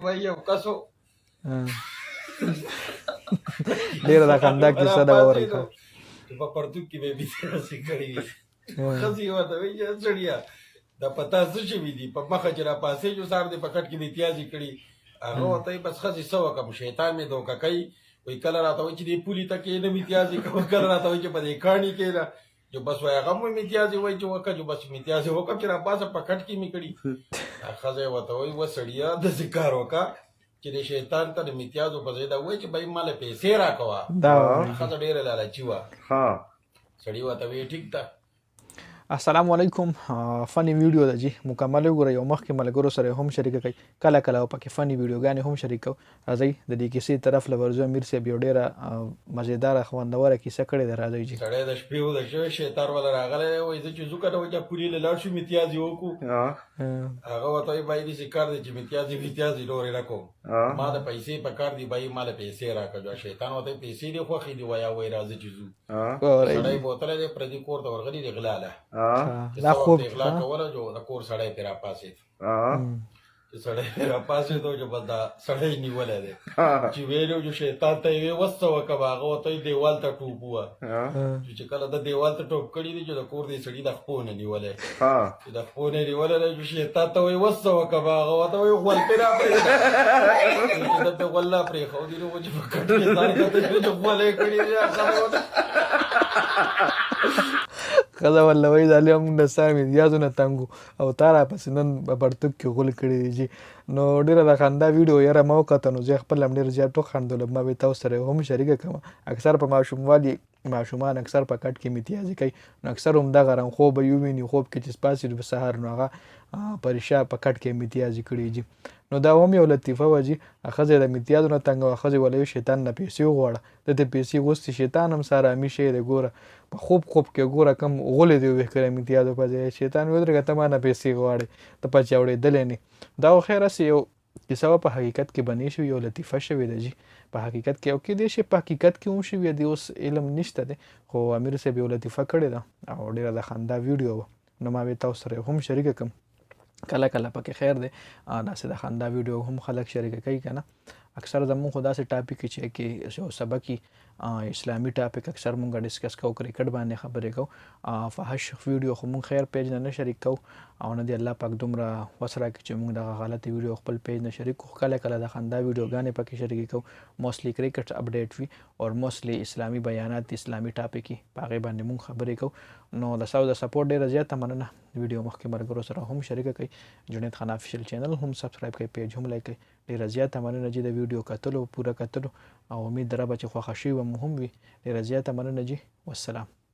وای یو کسو ډېره د خندا کیسه ده واورئ چې په پرتوګ کې به یې داسې کړي وي ښځې یې ورته وایي چې سړیه دا په تا څه شوي دي په مخه چې راپاڅېږو سهار دې په کټ کې دې پیازې کړي هغه ورته وایي بس ښځې څه وکړم شیطان مې دوکه کوي وایي کله راته وایي چې دې پولي ته کښېنه میتیازې کوه کله راته وایي چې په دې کاڼي کښېنه جو بس وایي هغه مو میتیازې وایي چې وکړه جو بس میتیازې وکړم چې راپاسه په کټ کې مې کړي ښځه یې ورته وایي و سړیه داسې کار وکړه چې د شیطان ته د میتیازو په ځای دا وایي چې بهی ماله پیسې راکوه ښځه ډېره لالچي وه سړي ورته وایي ټیک ده. السلام علیکم. فنی ویډیو ده جی مکمل وګورئ او مخکې ملګرو سره هم شریکه کوي کله کله پکې فنی ویډیوګانې هم شریکو راځئ د دې کیسې طرف له ورځو امیر صاحب یو ډېره مزېداره خوندوره کیسه کړې ده راځئ جی. سړی د شپې و د شوی شیطان والا راغلی وایي زه چې ځو که نه وایي چې پولې له لاړ شو میتیازې وکړو هغه ورته وایي بهی داسې کار دی چې میتیازې نورې نه کوم ما د پیسې په کار دي بهی ما له پیسې راکړه شیطان ورته وایي پیسې دې خوښې دي وایه وایي راځه چې ځو سړی بوتلی دی پردي کور ته ورغلي دی غلاله دا خوب غلا کوله جو د کور سړی پرې راپاڅېد چې سړی پرې راپاڅېدو چې بس دا سړی نیولی دی چې ویلو چې شیطان ته یې ویې وسه وکړه هغه ورته وایي دیوال ته ټوپ ووه چې کله د دیوال ته ټوپ کړي دي چې د کور دې سړي د خپو نه نیولی چې د خپو نه نیولی دی چې شیطان ته وایي وسه وکړه هغه ورته وایي غول پرې راپرېږده چې ده پرې غول را پرېښودي نو چې په کټ کې ځان کته شو چې غول یې کړي دي ښځه ورله وایي دا لې موږ د ستا میتیازو نه تنګ وو او تا راپسې نن په پرتوګ کې غول کړي دي جي نو ډېره د خندا ویډیو یاره ما وکته نو زه خپل هم ډېر زیات وخندلم ما به تاسو سره هم شریکه کوم اکثر په ماشوموالي ماشومان اکثر په کټ کې میتیازې کوي نو اکثر همدغه رنګ خوب به یې وویني خوب کې چې پاڅېدو په سهار نو هغه په رښتیا په کټ کې میتیازې کړي جي نو دا هم یو لطیفه وه جي ښځه د میتیازو نه تنګه ښځې وله شیطان نه پیسې وغواړه ده ته پیسې غوستې شیطان هم سره امي شی دی ګوره په خوب کې ګوره کم غولې دی وبهکره میتیازو په ځای شیطان ویې ودرېږه ته ما نه پیسې غواړې ته په چاودېدلی نه دا خو خیر هسې یو کیسه وه په حقیقت کې بنې شوې یو لطیفه شوې ده جي په حقیقت کې او کیدای شي په حقیقت کې هم شوې دي اوس علم نشته دی خو امیر صاحب یو لطیفه کړې ده او ډېره د خندا ویډیو وه نو ما به تاسو سره هم شریکه کړم کله کله پکې خیر دی داسې د خندا ویډیو هم خلک شریکه کوي که نه اکثر زمونږ خو داسې ټاپک چې کې یو سبق اسلامي ټاپک اکثر مونږ ډسکس کوو کرکټ باندې خبرې کوو فحش ویډیو خو مونږ خیر پیج نه شریک کوو او نه دی الله پاک دومره وس راکړي چې مونږ دغه غلطې ویډیو خپل پیج نه شریک کوو کله کله د خندا ویډیوګانې پکې شریکې کوو موسټلی کرکټ اپډیټ وي او موسټلی اسلامي بیانات اسلامي ټاپک وي په هغې باندې مونږ خبرې کوو نو د سپورټ ډېره زیاته مننه ویډیو مخکې ملګرو سره هم شریکه کوئ جنید خان افیشل چینل هم سبسکرایب کوئ پیج هم لایک کوئ ډېره زیاته مننه جي د ویډیو کتلو پوره کتلو او امید د ربه چې خوښه شوي به مو هم وي ډېره زیاته مننه جي والسلام